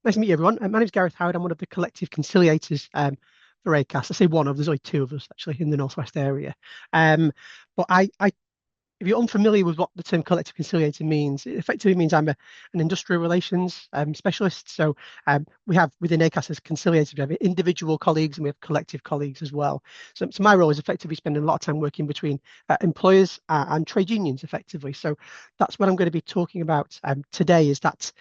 Nice to meet you, everyone. My name is Gareth Howard. I'm one of the collective conciliators for Acas. I say one of, there's only two of us actually in the Northwest area. But if you're unfamiliar with what the term collective conciliator means, it effectively means I'm an industrial relations specialist. So we have within Acas as conciliators, we have individual colleagues and we have collective colleagues as well. So my role is effectively spending a lot of time working between employers and trade unions effectively. So that's what I'm going to be talking about today is that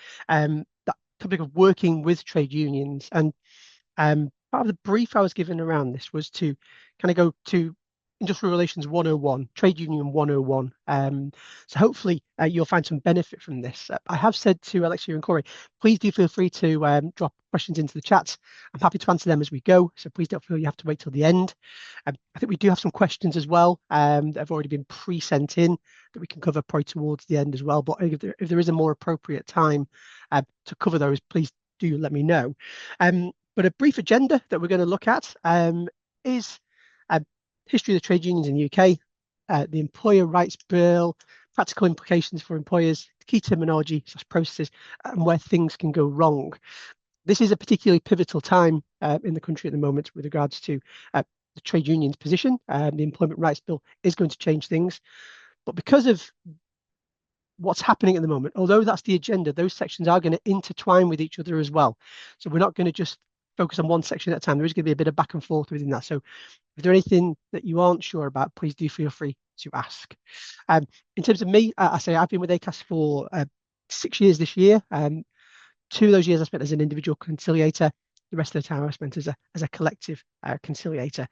topic of working with trade unions. And part of the brief I was given around this was to kind of go to Industrial Relations 101, Trade Union 101. So hopefully you'll find some benefit from this. I have said to Alexia and Corey, please do feel free to drop questions into the chat. I'm happy to answer them as we go, so please don't feel you have to wait till the end. I think we do have some questions as well that have already been pre-sent in that we can cover probably towards the end as well. But if there is a more appropriate time to cover those, please do let me know. But a brief agenda that we're going to look at is history of the trade unions in the UK, the Employer Rights Bill, practical implications for employers, key terminology, processes, and where things can go wrong. This is a particularly pivotal time in the country at the moment with regards to the trade union's position. The Employment Rights Bill is going to change things. But because of what's happening at the moment, although that's the agenda, those sections are going to intertwine with each other as well. So we're not going to just focus on one section at a time. There is going to be a bit of back and forth within that. So if there's anything that you aren't sure about, please do feel free to ask. In terms of me, I say I've been with Acas for 6 years this year. 2 of those years I spent as an individual conciliator. The rest of the time I spent as a collective conciliator.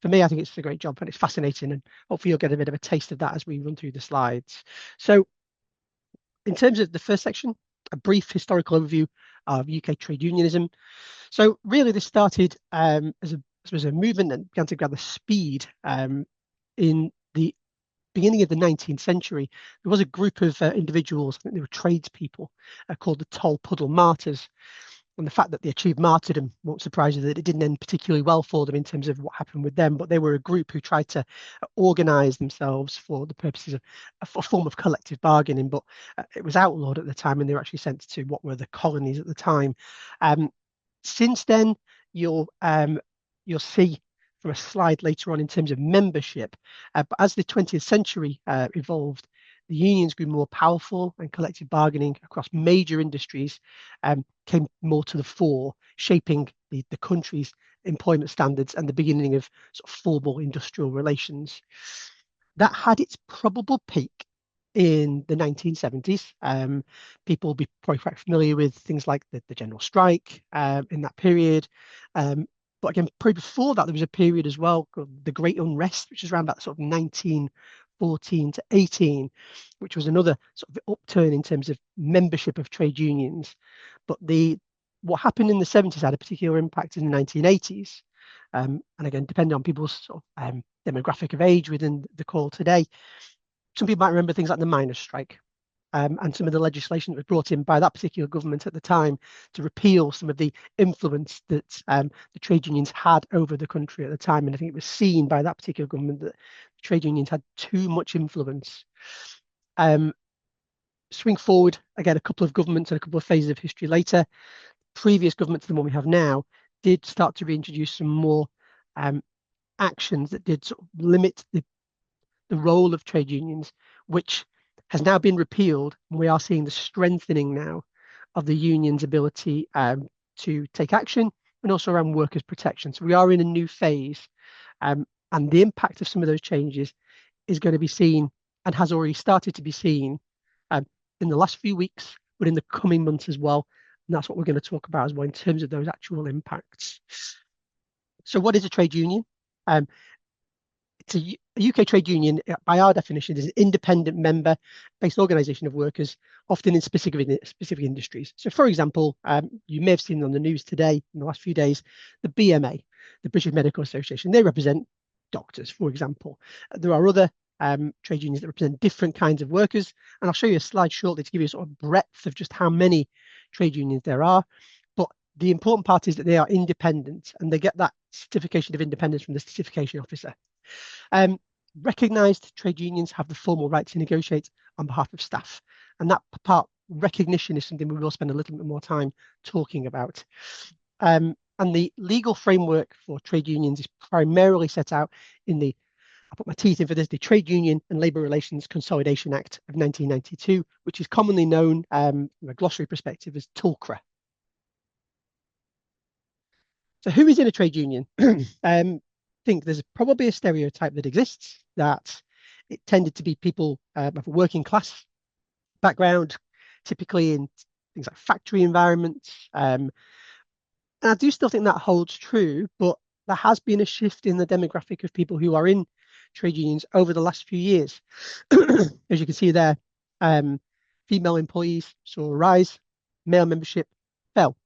For me, I think it's a great job and it's fascinating, and hopefully you'll get a bit of a taste of that as we run through the slides. So in terms of the first section, a brief historical overview of UK trade unionism. So really this started as a movement that began to gather speed in the beginning of the 19th century. There was a group of individuals, I think they were tradespeople, called the Tolpuddle Martyrs. And the fact that they achieved martyrdom won't surprise you that it didn't end particularly well for them in terms of what happened with them, but they were a group who tried to organise themselves for the purposes of a form of collective bargaining, but it was outlawed at the time and they were actually sent to what were the colonies at the time. Since then, you'll see from a slide later on in terms of membership, but as the 20th century evolved, the unions grew more powerful and collective bargaining across major industries came more to the fore, shaping the country's employment standards and the beginning of formal industrial relations. That had its probable peak in the 1970s. People will be probably quite familiar with things like the general strike in that period. But again, probably before that, there was a period as well called the Great Unrest, which is around that 1914 to 18, which was another upturn in terms of membership of trade unions. But what happened in the 70s had a particular impact in the 1980s. And again, depending on people's demographic of age within the call today, some people might remember things like the miners' strike and some of the legislation that was brought in by that particular government at the time to repeal some of the influence that the trade unions had over the country at the time. And I think it was seen by that particular government that the trade unions had too much influence. Swing forward, again, a couple of governments and a couple of phases of history later, previous government to the one we have now did start to reintroduce some more actions that did limit the role of trade unions, which has now been repealed, and we are seeing the strengthening now of the union's ability to take action and also around workers' protection. So we are in a new phase, and the impact of some of those changes is going to be seen and has already started to be seen in the last few weeks, but in the coming months as well. And that's what we're going to talk about as well in terms of those actual impacts. So what is a trade union? It's a UK trade union, by our definition, is an independent member-based organisation of workers, often in specific industries. So, for example, you may have seen on the news today, in the last few days, the BMA, the British Medical Association. They represent doctors, for example. There are other trade unions that represent different kinds of workers, and I'll show you a slide shortly to give you a breadth of just how many trade unions there are. But the important part is that they are independent, and they get that certification of independence from the certification officer. Recognised trade unions have the formal right to negotiate on behalf of staff, and that part recognition is something we will spend a little bit more time talking about. And the legal framework for trade unions is primarily set out in the, I put my teeth in for this, the Trade Union and Labour Relations Consolidation Act of 1992, which is commonly known from a glossary perspective as TULCRA. So who is in a trade union? I think there's probably a stereotype that exists that it tended to be people of a working class background, typically in things like factory environments. And I do still think that holds true, but there has been a shift in the demographic of people who are in trade unions over the last few years. As you can see there, female employees saw a rise, male membership fell.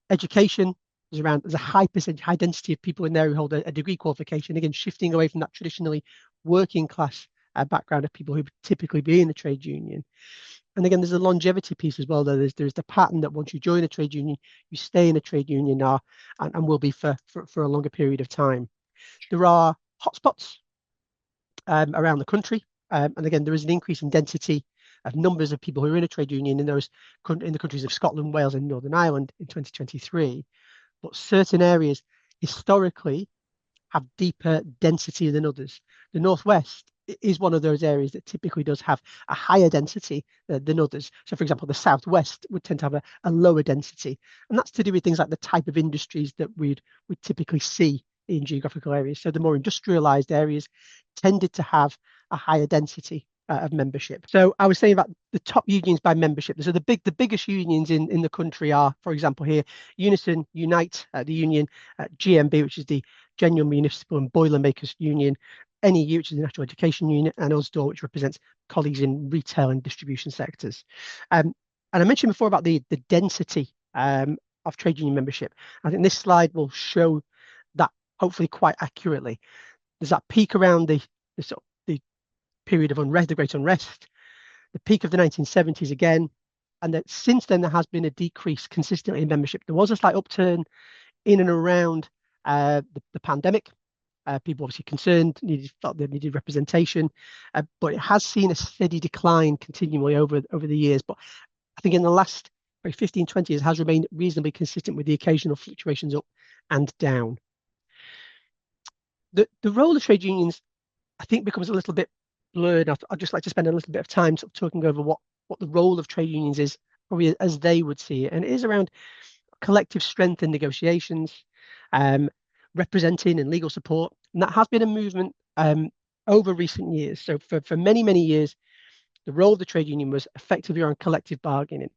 Education, there's a high percentage, high density of people in there who hold a degree qualification, again, shifting away from that traditionally working class background of people who would typically be in the trade union. And again, there's a longevity piece as well. There's the pattern that once you join a trade union, you stay in a trade union now and will be for a longer period of time. There are hotspots around the country. And again, there is an increase in density of numbers of people who are in a trade union in the countries of Scotland, Wales, and Northern Ireland in 2023. But certain areas historically have deeper density than others. The Northwest is one of those areas that typically does have a higher density than others. So, for example, the Southwest would tend to have a lower density. And that's to do with things like the type of industries that we'd typically see in geographical areas. So the more industrialized areas tended to have a higher density of membership. So I was saying about the top unions by membership. So the biggest unions in the country are, for example, here, Unison, Unite, the union, GMB, which is the General Municipal and Boilermakers Union, NEU, which is the National Education Union, and USDOR, which represents colleagues in retail and distribution sectors. And I mentioned before about the density of trade union membership. I think this slide will show that hopefully quite accurately. There's that peak around the period of unrest, the Great Unrest, the peak of the 1970s again, and that since then there has been a decrease consistently in membership. There was a slight upturn in and around the pandemic. People obviously concerned, felt they needed representation, but it has seen a steady decline continually over the years. But I think in the last 15, 20 years has remained reasonably consistent with the occasional fluctuations up and down. The role of trade unions, I think, becomes a little bit blurred. I'd just like to spend a little bit of time sort of talking over what the role of trade unions is, probably as they would see it. And it is around collective strength in negotiations, representing and legal support. And that has been a movement over recent years. So for many, many years, the role of the trade union was effectively around collective bargaining.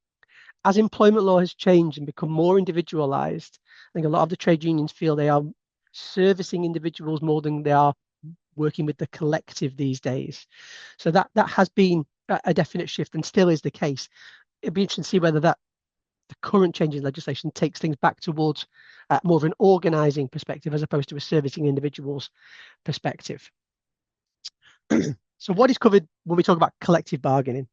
As employment law has changed and become more individualized, I think a lot of the trade unions feel they are servicing individuals more than they are working with the collective these days. So that has been a definite shift and still is the case. It'd be interesting to see whether the current change in legislation takes things back towards more of an organizing perspective as opposed to a servicing individuals perspective. So what is covered when we talk about collective bargaining?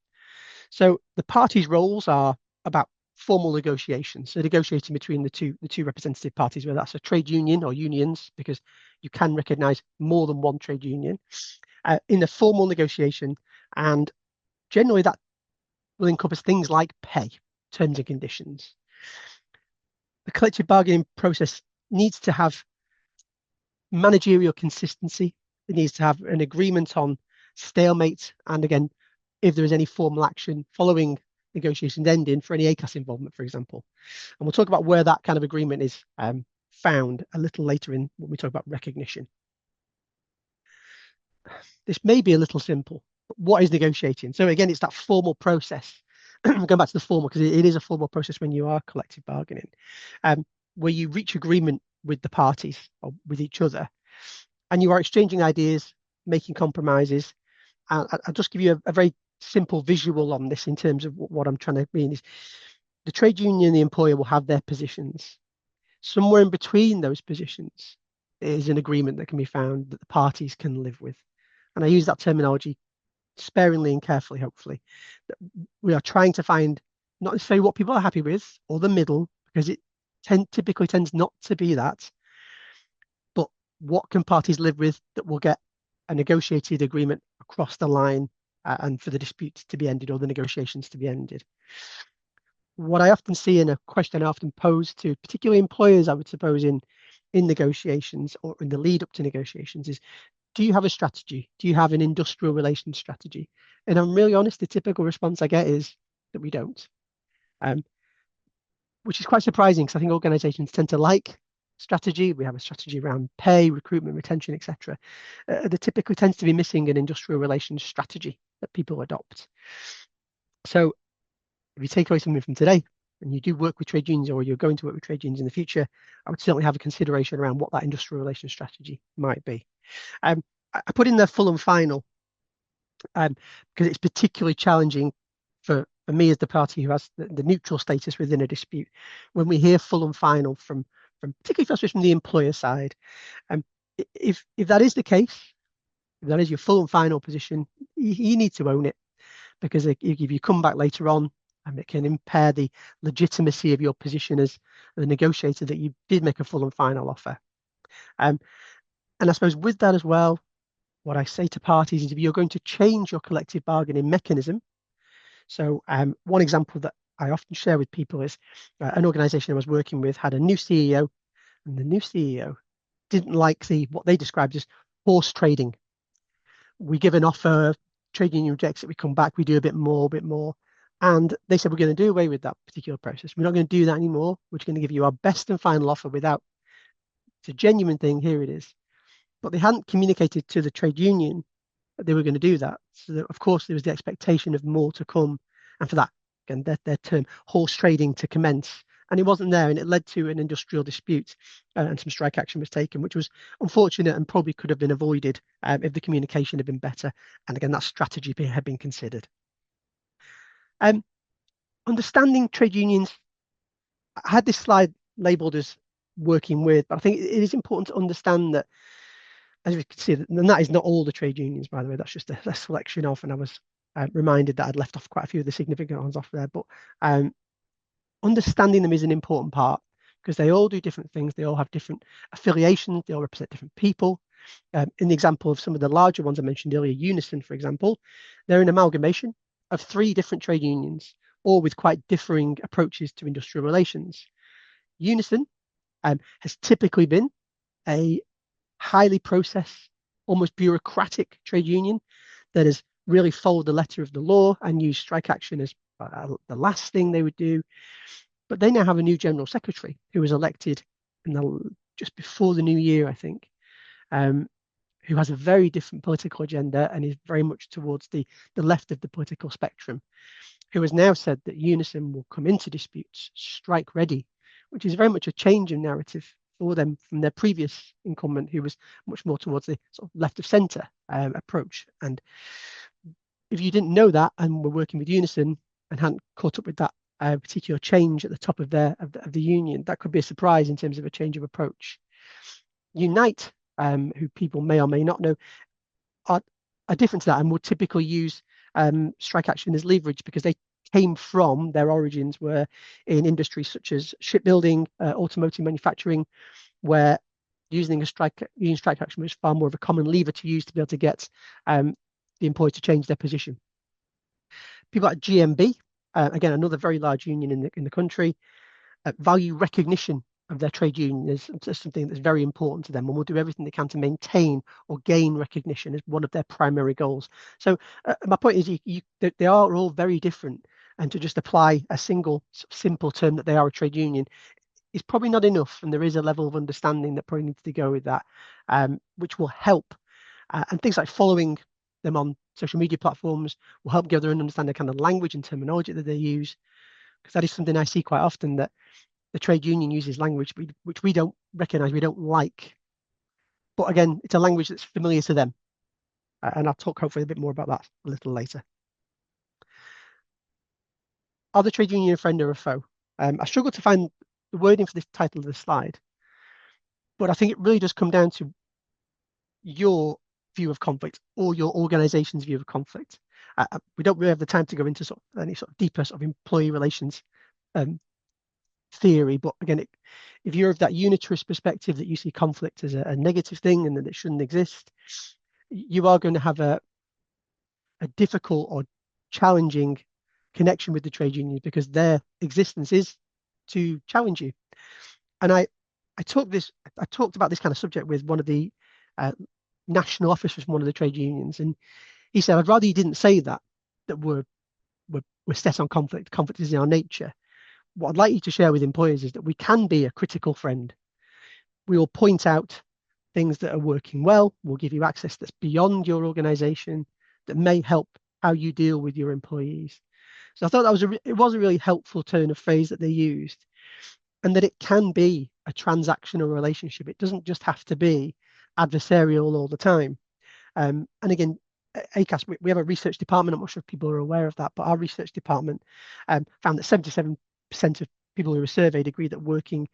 So the parties' roles are about formal negotiations, so negotiating between the two representative parties, whether that's a trade union or unions, because you can recognize more than one trade union in a formal negotiation, and generally that will encompass things like pay, terms and conditions. The collective bargaining process needs to have managerial consistency. It needs to have an agreement on stalemate, and again, if there is any formal action following negotiations ending for any Acas involvement, for example. And we'll talk about where that kind of agreement is found a little later in when we talk about recognition. This may be a little simple, but what is negotiating? So again, it's that formal process. Going back to the formal, because it is a formal process when you are collective bargaining, where you reach agreement with the parties or with each other, and you are exchanging ideas, making compromises. I'll just give you a very simple visual on this in terms of what I'm trying to mean is the trade union and the employer will have their positions. Somewhere in between those positions is an agreement that can be found that the parties can live with. And I use that terminology sparingly and carefully, hopefully. We are trying to find not necessarily what people are happy with or the middle, because it typically tends not to be that, but what can parties live with that will get a negotiated agreement across the line and for the dispute to be ended or the negotiations to be ended. What I often see, in a question I often pose to particularly employers, I would suppose, in negotiations or in the lead up to negotiations, is, do you have a strategy? Do you have an industrial relations strategy? And I'm really honest, the typical response I get is that we don't, which is quite surprising because I think organizations tend to like strategy. We have a strategy around pay, recruitment, retention, etc. There typically tends to be missing an industrial relations strategy that people adopt. So if you take away something from today and you do work with trade unions, or you're going to work with trade unions in the future, I would certainly have a consideration around what that industrial relations strategy might be. I put in the full and final because it's particularly challenging for me as the party who has the neutral status within a dispute. When we hear full and final from particularly from the employer side, if that is the case, if that is your full and final position, you need to own it, because if you come back later on, it can impair the legitimacy of your position as the negotiator that you did make a full and final offer. And I suppose with that as well, what I say to parties is, if you're going to change your collective bargaining mechanism, so one example that I often share with people is an organization I was working with had a new CEO, and the new CEO didn't like what they described as horse trading. We give an offer, trade union rejects it, we come back, we do a bit more. And they said, we're going to do away with that particular process. We're not going to do that anymore. We're just going to give you our best and final offer without, it's a genuine thing, here it is. But they hadn't communicated to the trade union that they were going to do that. So that, of course, there was the expectation of more to come. And for that, again, their term, horse trading, to commence. And it wasn't there, and it led to an industrial dispute, and some strike action was taken, which was unfortunate and probably could have been avoided if the communication had been better. And again, that strategy had been considered. Understanding trade unions, I had this slide labeled as working with, but I think it is important to understand that, as we can see, and that is not all the trade unions, by the way, that's just a selection of, and I was reminded that I'd left off quite a few of the significant ones off there, but understanding them is an important part, because they all do different things, they all have different affiliations, they all represent different people. In the example of some of the larger ones I mentioned earlier, Unison, for example, they're an amalgamation of 3 different trade unions, all with quite differing approaches to industrial relations. Unison has typically been a highly processed, almost bureaucratic trade union that has really followed the letter of the law and used strike action as the last thing they would do. But they now have a new general secretary who was elected just before the new year, I think, who has a very different political agenda and is very much towards the left of the political spectrum, who has now said that Unison will come into disputes strike ready, which is very much a change in narrative for them from their previous incumbent, who was much more towards the sort of left of centre approach. And if you didn't know that and were working with Unison and hadn't caught up with that particular change at the top of the union, that could be a surprise in terms of a change of approach. Unite, who people may or may not know, are different to that and would typically use strike action as leverage, because they came from, their origins were in industries such as shipbuilding, automotive manufacturing, where using strike action was far more of a common lever to use to be able to get the employer to change their position. People like GMB, again, another very large union in the country, value recognition of their trade union is something that's very important to them, and will do everything they can to maintain or gain recognition as one of their primary goals. So my point is, they are all very different, and to just apply a single simple term that they are a trade union is probably not enough, and there is a level of understanding that probably needs to go with that, which will help. And things like following them on social media platforms will help give them understand the kind of language and terminology that they use, because that is something I see quite often, that the trade union uses language which we don't recognise, we don't like. But again, it's a language that's familiar to them. And I'll talk hopefully a bit more about that a little later. Are the trade union a friend or a foe? I struggle to find the wording for this title of the slide, but I think it really does come down to your view of conflict or your organisation's view of conflict. We don't really have the time to go into any sort of deeper sort of employee relations theory, but again, if you're of that unitarist perspective that you see conflict as a negative thing and that it shouldn't exist, you are going to have a a difficult or challenging connection with the trade unions because their existence is to challenge you. And I talked about this kind of subject with one of the uh, national officers from one of the trade unions, and he said, "I'd rather you didn't say that we're set on conflict. Conflict is in our nature. What I'd like you to share with employers is that we can be a critical friend. We will point out things that are working well. We'll give you access that's beyond your organization that may help how you deal with your employees." So I thought that was a really helpful turn of phrase that they used, and that it can be a transactional relationship. It doesn't just have to be adversarial all the time. And again, Acas, we have a research department. I'm not sure if people are aware of that, but our research department found that 77% of people who were surveyed agree that working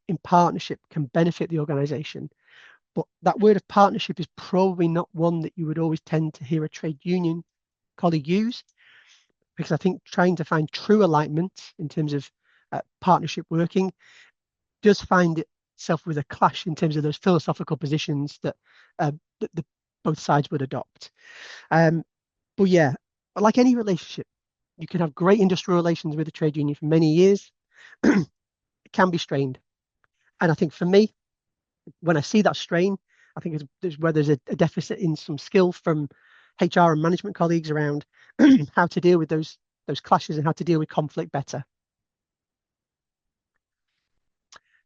in partnership can benefit the organization. But that word of partnership is probably not one that you would always tend to hear a trade union colleague use, because I think trying to find true alignment in terms of partnership working does find itself with a clash in terms of those philosophical positions that, both sides would adopt. But yeah, like any relationship, you can have great industrial relations with a trade union for many years. It can be strained. And I think for me, when I see that strain, I think it's where there's a deficit in some skill from HR and management colleagues around how to deal with those clashes and how to deal with conflict better.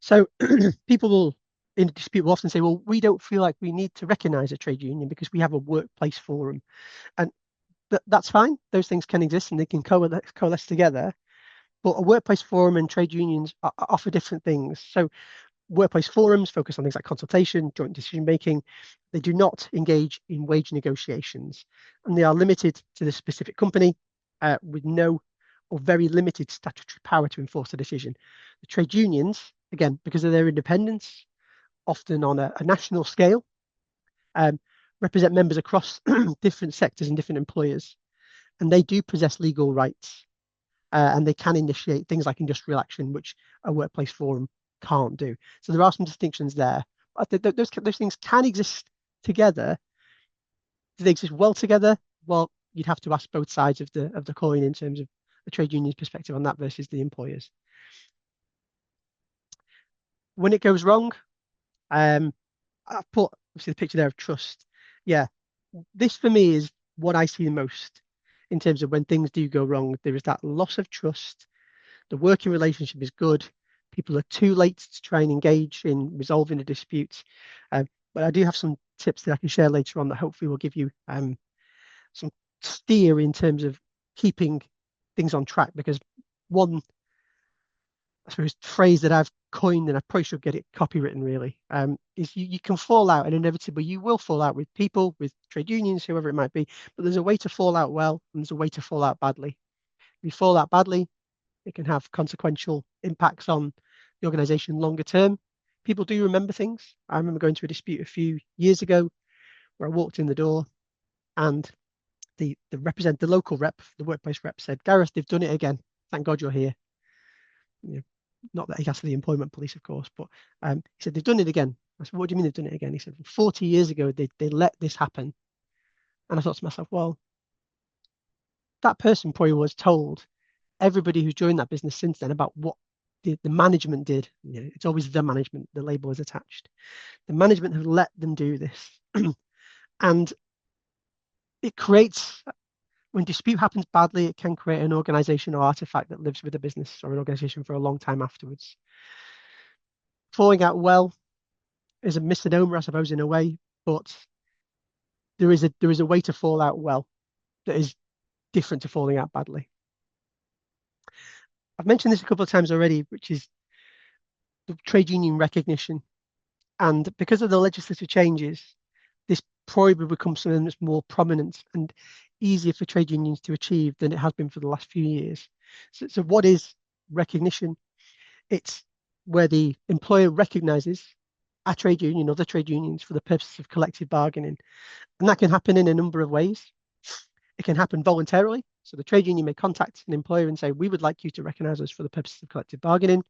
So people will, in a dispute, will often say, well, we don't feel like we need to recognize a trade union because we have a workplace forum. And that's fine. Those things can exist and they can coalesce together. But a workplace forum and trade unions offer different things. So workplace forums focus on things like consultation, joint decision making. They do not engage in wage negotiations, and they are limited to the specific company with no or very limited statutory power to enforce the decision. The trade unions, again, because of their independence, often on a national scale, represent members across different sectors and different employers, and they do possess legal rights, and they can initiate things like industrial action, which a workplace forum can't do. So there are some distinctions there. But those things can exist together. Do they exist well together? Well, you'd have to ask both sides of the coin in terms of the trade union's perspective on that versus the employers. When it goes wrong, I've put obviously the picture there of trust. Yeah, this for me is what I see the most in terms of when things do go wrong. There is that loss of trust. The working relationship is good. People are too late to try and engage in resolving a dispute. But I do have some tips that I can share later on that hopefully will give you some steer in terms of keeping things on track. Because one, I suppose, phrase that I've coined, and I probably should get it copywritten really, is you can fall out, and inevitably you will fall out with people, with trade unions, whoever it might be. But there's a way to fall out well, and there's a way to fall out badly. If you fall out badly, it can have consequential impacts on the organization longer term. People do remember things. I remember going to a dispute a few years ago where I walked in the door and the local rep, the workplace rep said, "Gareth, they've done it again. Thank God you're here." You know, not that he asked for the employment police, of course, but he said, "They've done it again." I said, "What do you mean they've done it again?" He said, 40 years ago, they let this happen. And I thought to myself, well, that person probably was told everybody who's joined that business since then about what the management did. You know, it's always the management, the label is attached. The management have let them do this. And it creates, when dispute happens badly, it can create an organizational artifact that lives with a business or an organization for a long time afterwards. Falling out well is a misnomer, I suppose, in a way, but there is a way to fall out well that is different to falling out badly. I've mentioned this a couple of times already, which is the trade union recognition. And because of the legislative changes, this probably becomes something that's more prominent and easier for trade unions to achieve than it has been for the last few years. So what is recognition? It's where the employer recognizes a trade union, other trade unions, for the purposes of collective bargaining. And that can happen in a number of ways. It can happen voluntarily. So the trade union may contact an employer and say, "We would like you to recognize us for the purposes of collective bargaining."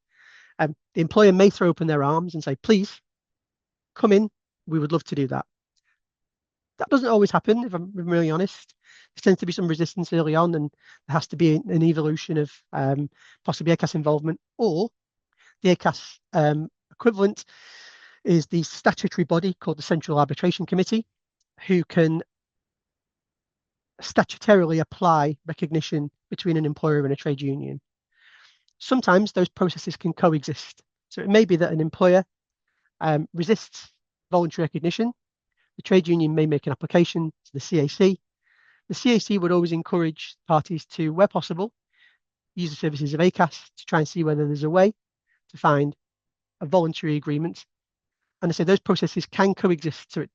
The employer may throw open their arms and say, "Please come in. We would love to do that." That doesn't always happen, if I'm really honest. tends to be some resistance early on, and there has to be an evolution of possibly Acas involvement, or the Acas equivalent is the statutory body called the Central Arbitration Committee, who can statutorily apply recognition between an employer and a trade union. Sometimes those processes can coexist. So it may be that an employer resists voluntary recognition. The trade union may make an application to the CAC. The CAC would always encourage parties to, where possible, use the services of Acas to try and see whether there's a way to find a voluntary agreement. And I say those processes can coexist. So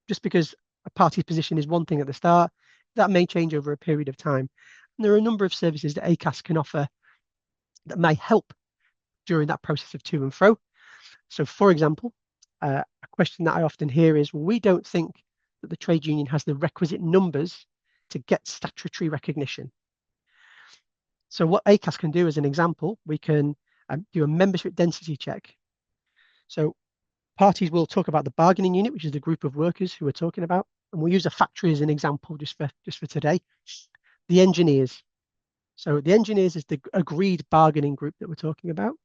just because a party's position is one thing at the start, that may change over a period of time. And there are a number of services that Acas can offer that may help during that process of to and fro. So, for example, a question that I often hear is, well, we don't think that the trade union has the requisite numbers to get statutory recognition. So what Acas can do, as an example, we can do a membership density check. So parties will talk about the bargaining unit, which is the group of workers who we're talking about, and we'll use a factory as an example just for today. The engineers. So the engineers is the agreed bargaining group that we're talking about.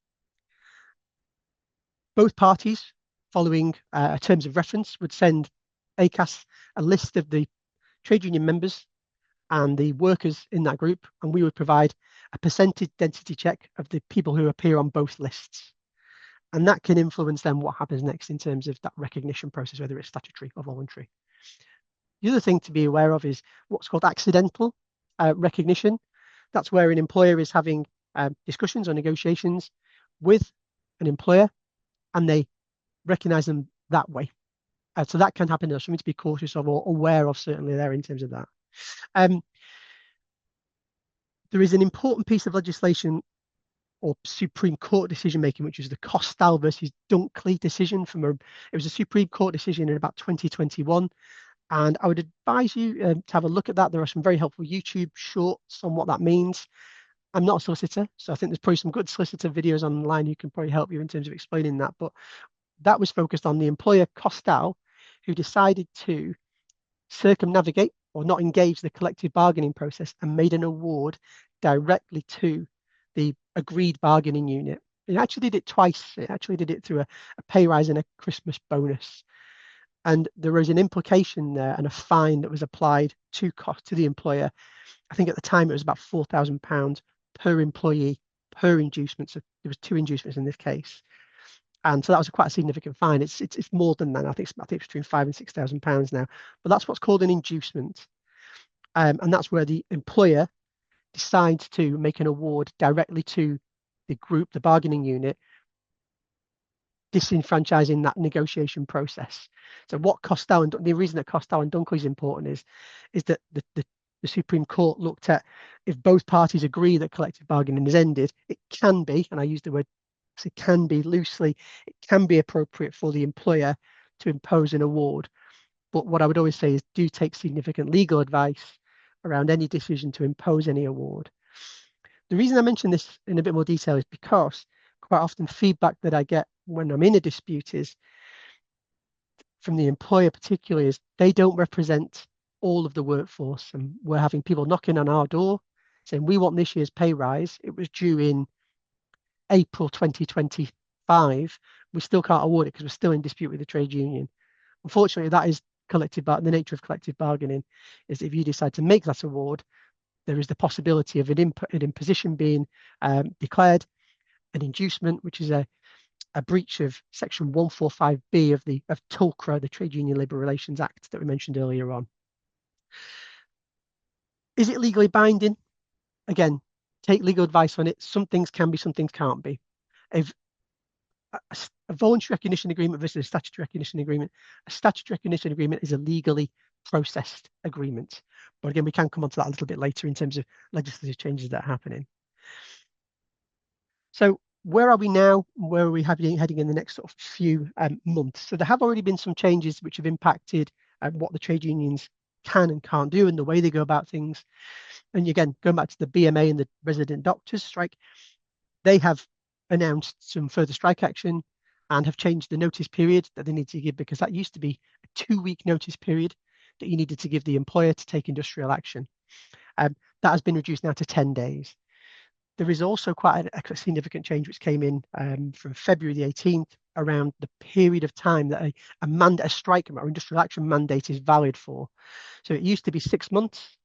Both parties, following terms of reference, would send Acas a list of the trade union members and the workers in that group, and we would provide a percentage density check of the people who appear on both lists. And that can influence then what happens next in terms of that recognition process, whether it's statutory or voluntary. The other thing to be aware of is what's called accidental recognition. That's where an employer is having discussions or negotiations with an employer, and they recognize them that way. So that can happen. There's something to be cautious of or aware of, certainly there in terms of that. There is an important piece of legislation or Supreme Court decision making, which is the Costal versus Dunkley decision it was a Supreme Court decision in about 2021. And I would advise you to have a look at that. There are some very helpful YouTube shorts on what that means. I'm not a solicitor, so I think there's probably some good solicitor videos online who can probably help you in terms of explaining that. But that was focused on the employer Costal, who decided to circumnavigate or not engage the collective bargaining process and made an award directly to the agreed bargaining unit. It actually did it twice. It actually did it through a pay rise and a Christmas bonus. And there was an implication there and a fine that was applied to the employer. I think at the time it was about £4,000 per employee per inducement. So there was 2 inducements in this case. And so that was quite a significant fine. It's more than that. I think it's between £5,000 and £6,000 now. But that's what's called an inducement. And that's where the employer decides to make an award directly to the group, the bargaining unit, disenfranchising that negotiation process. So what Costal and the reason that Costal and Dunkley is important is that the Supreme Court looked at, if both parties agree that collective bargaining is ended, it can be, and I use the word it can be loosely, it can be appropriate for the employer to impose an award. But what I would always say is do take significant legal advice around any decision to impose any award. The reason I mention this in a bit more detail is because quite often feedback that I get when I'm in a dispute is from the employer particularly is they don't represent all of the workforce, and we're having people knocking on our door saying we want this year's pay rise. It was due in April 2025. We still can't award it because we're still in dispute with the trade union. Unfortunately, that is the nature of collective bargaining, is if you decide to make that award, there is the possibility of an imposition being declared, an inducement, which is a breach of section 145B of TULCRA, the Trade Union Labour Relations Act that we mentioned earlier on. Is it legally binding? Again, take legal advice on it. Some things can be, some things can't be. If a voluntary recognition agreement versus a statutory recognition agreement, a statutory recognition agreement is a legally processed agreement. But again, we can come on to that a little bit later in terms of legislative changes that are happening. So where are we now? Where are we heading in the next sort of few months? So there have already been some changes which have impacted what the trade unions can and can't do and the way they go about things. And again, going back to the BMA and the resident doctors strike, they have announced some further strike action and have changed the notice period that they need to give, because that used to be a 2-week notice period that you needed to give the employer to take industrial action. That has been reduced now to 10 days. There is also quite a significant change which came in from February the 18th around the period of time that a strike or industrial action mandate is valid for. So it used to be 6 months.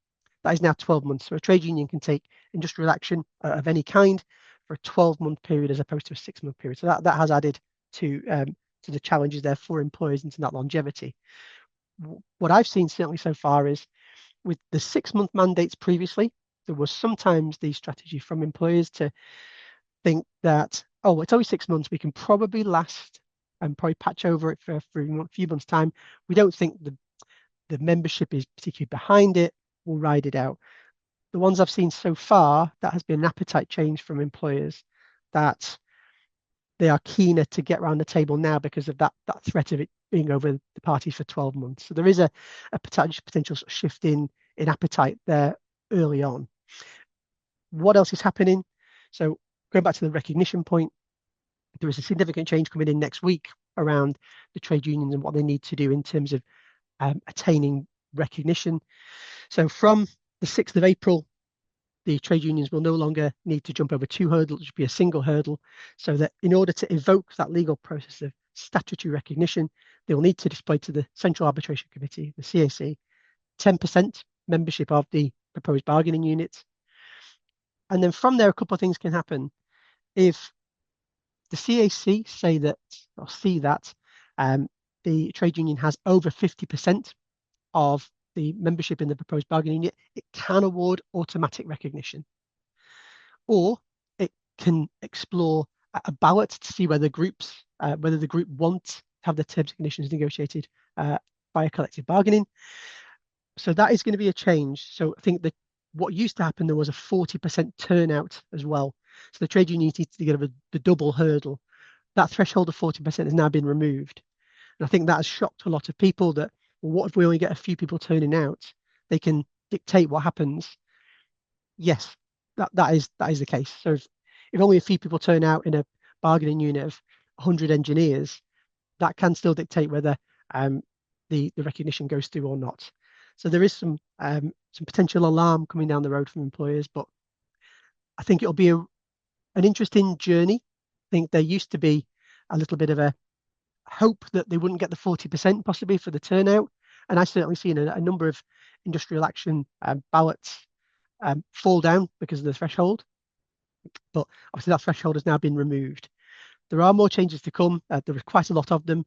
That is now 12 months. So a trade union can take industrial action of any kind for a 12-month period as opposed to a 6-month period. So that has added to the challenges there for employers into that longevity. What I've seen certainly so far is with the 6-month mandates previously, there was sometimes the strategy from employers to think that, oh, it's only 6 months, we can probably last and probably patch over it for a few months' time. We don't think the membership is particularly behind it, we'll ride it out. The ones I've seen so far, that has been an appetite change from employers that they are keener to get around the table now because of that threat of it being over the parties for 12 months. So there is a potential sort of shift in appetite there early on. What else is happening? So going back to the recognition point, there is a significant change coming in next week around the trade unions and what they need to do in terms of attaining recognition. So from the 6th of April, the trade unions will no longer need to jump over 2 hurdles, it should be a single hurdle, so that in order to evoke that legal process of statutory recognition, they will need to display to the Central Arbitration Committee, the CAC, 10% membership of the proposed bargaining unit. And then from there, a couple of things can happen. If the CAC say that, or see that the trade union has over 50% of the membership in the proposed bargaining unit, it can award automatic recognition. Or it can explore a ballot to see whether whether the group want to have their terms and conditions negotiated by collective bargaining. So that is going to be a change. So I think that what used to happen, there was a 40% turnout as well. So the trade union needed to get over the double hurdle. That threshold of 40% has now been removed. And I think that has shocked a lot of people that, well, what if we only get a few people turning out? They can dictate what happens. Yes, that is the case. So if only a few people turn out in a bargaining unit of 100 engineers, that can still dictate whether the recognition goes through or not. So there is some potential alarm coming down the road from employers, but I think it'll be an interesting journey. I think there used to be a little bit of a hope that they wouldn't get the 40% possibly for the turnout, and I certainly seen a number of industrial action ballots fall down because of the threshold. But obviously that threshold has now been removed. There are more changes to come. There are quite a lot of them.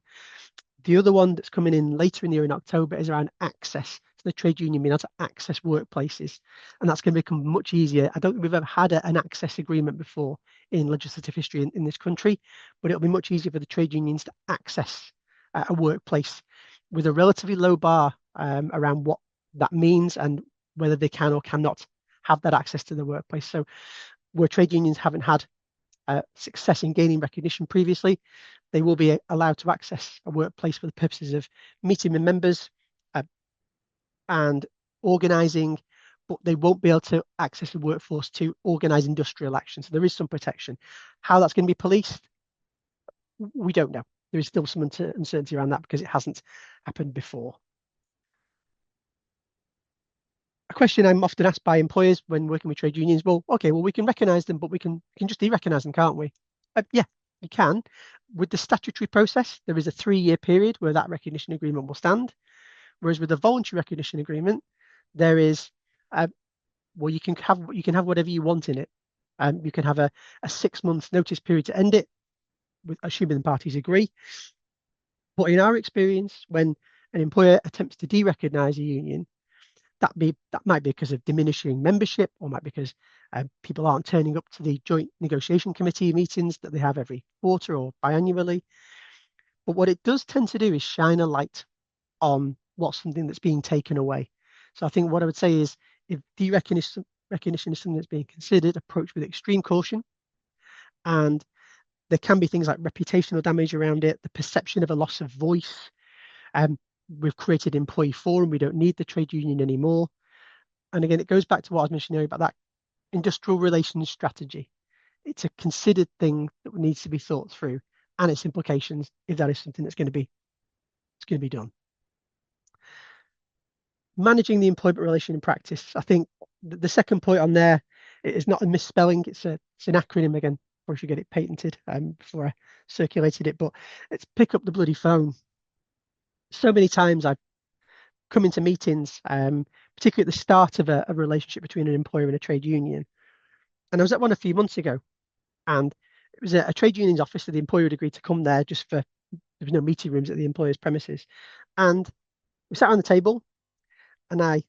The other one that's coming in later in the year in October is around access. So the trade union being able to access workplaces. And that's going to become much easier. I don't think we've ever had an access agreement before in legislative history in this country, but it'll be much easier for the trade unions to access a workplace with a relatively low bar around what that means and whether they can or cannot have that access to the workplace. So where trade unions haven't had success in gaining recognition previously, they will be allowed to access a workplace for the purposes of meeting with members and organising, but they won't be able to access the workforce to organise industrial action. So there is some protection. How that's going to be policed, we don't know. There is still some uncertainty around that because it hasn't happened before. A question I'm often asked by employers when working with trade unions, well, we can recognise them, but we can just de-recognise them, can't we? Yeah, you can. With the statutory process, there is a 3-year period where that recognition agreement will stand. Whereas with the voluntary recognition agreement, there is, you can have whatever you want in it. You can have a 6-month notice period to end it, assuming the parties agree. But in our experience, when an employer attempts to de-recognise a union, that might be because of diminishing membership, or might be because people aren't turning up to the joint negotiation committee meetings that they have every quarter or biannually. But what it does tend to do is shine a light on what's something that's being taken away. So I think what I would say is, if de-recognition is something that's being considered, approach with extreme caution. And there can be things like reputational damage around it, the perception of a loss of voice. We've created employee forum. We don't need the trade union anymore. And again, it goes back to what I was mentioning earlier about that industrial relations strategy. It's a considered thing that needs to be thought through, and its implications if that is something that's going to be done. managing the employment relation in practice. I think the second point on there is not a misspelling. It's an acronym again. Probably should get it patented before I circulated it. But it's pick up the bloody phone. So many times I've come into meetings, particularly at the start of a relationship between an employer and a trade union. And I was at one a few months ago, and it was a trade union's office, so the employer had agreed to come there just for there was no meeting rooms at the employer's premises. And we sat around the table, and I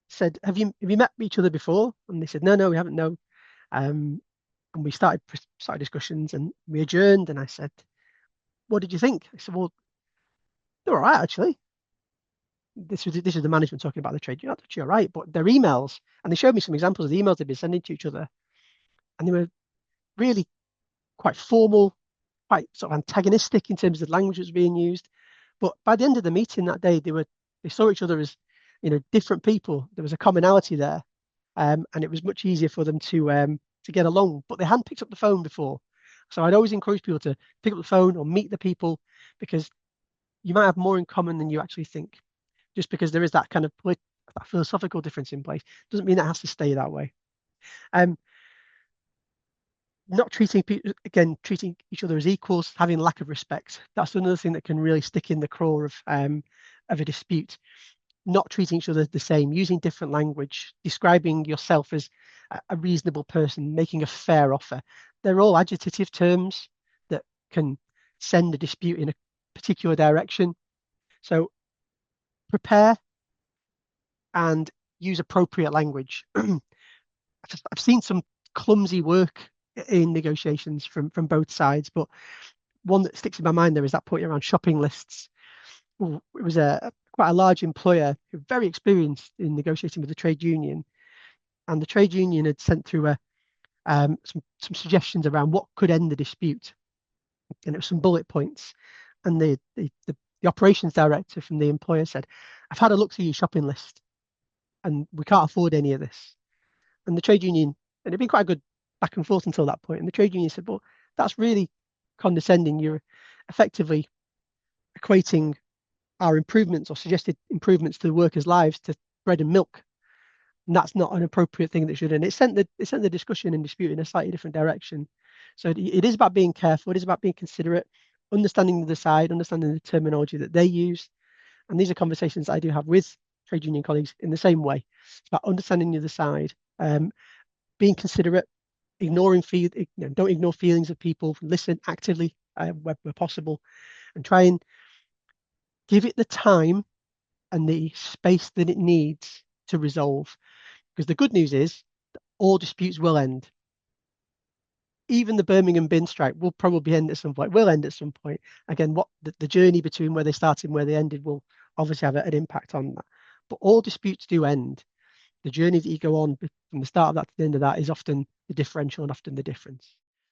said, have you met each other before? And they said, no, we haven't. No. And we started discussions, and we adjourned. And I said, what did you think? I said, well, they're all right actually. This is the management talking about the trade. You're actually all right, but their emails, and they showed me some examples of the emails they've been sending to each other, and they were really quite formal, quite sort of antagonistic in terms of the language that was being used. But by the end of the meeting that day, they saw each other as different people. There was a commonality there, and it was much easier for them to get along. But they hadn't picked up the phone before, so I'd always encourage people to pick up the phone or meet the people because you might have more in common than you actually think. Just because there is that kind of that philosophical difference in place doesn't mean that has to stay that way. Not treating people again, treating each other as equals, having lack of respect. That's another thing that can really stick in the craw of a dispute. Not treating each other the same, using different language, describing yourself as a reasonable person, making a fair offer. They're all adjective terms that can send a dispute in a particular direction. So prepare and use appropriate language. I've seen some clumsy work in negotiations from both sides, but one that sticks in my mind there is that point around shopping lists. It was quite a large employer who was very experienced in negotiating with the trade union, and the trade union had sent through some suggestions around what could end the dispute, and it was some bullet points. And the operations director from the employer said, "I've had a look through your shopping list, and we can't afford any of this." And the trade union, and it'd been quite a good back and forth until that point, and the trade union said, "Well, that's really condescending. You're effectively equating our improvements or suggested improvements to the workers' lives to bread and milk, and that's not an appropriate thing that should." And it sent the discussion and dispute in a slightly different direction. So it is about being careful. It is about being considerate, understanding the side, understanding the terminology that they use. And these are conversations I do have with trade union colleagues in the same way. It's about understanding the other side, being considerate, don't ignore feelings of people. Listen actively where possible, and try and give it the time and the space that it needs to resolve. Because the good news is all disputes will end. Even the Birmingham bin strike will probably end at some point, will end at some point. Again, what the journey between where they started and where they ended will obviously have an impact on that. But all disputes do end. The journey that you go on from the start of that to the end of that is often the differential and often the difference.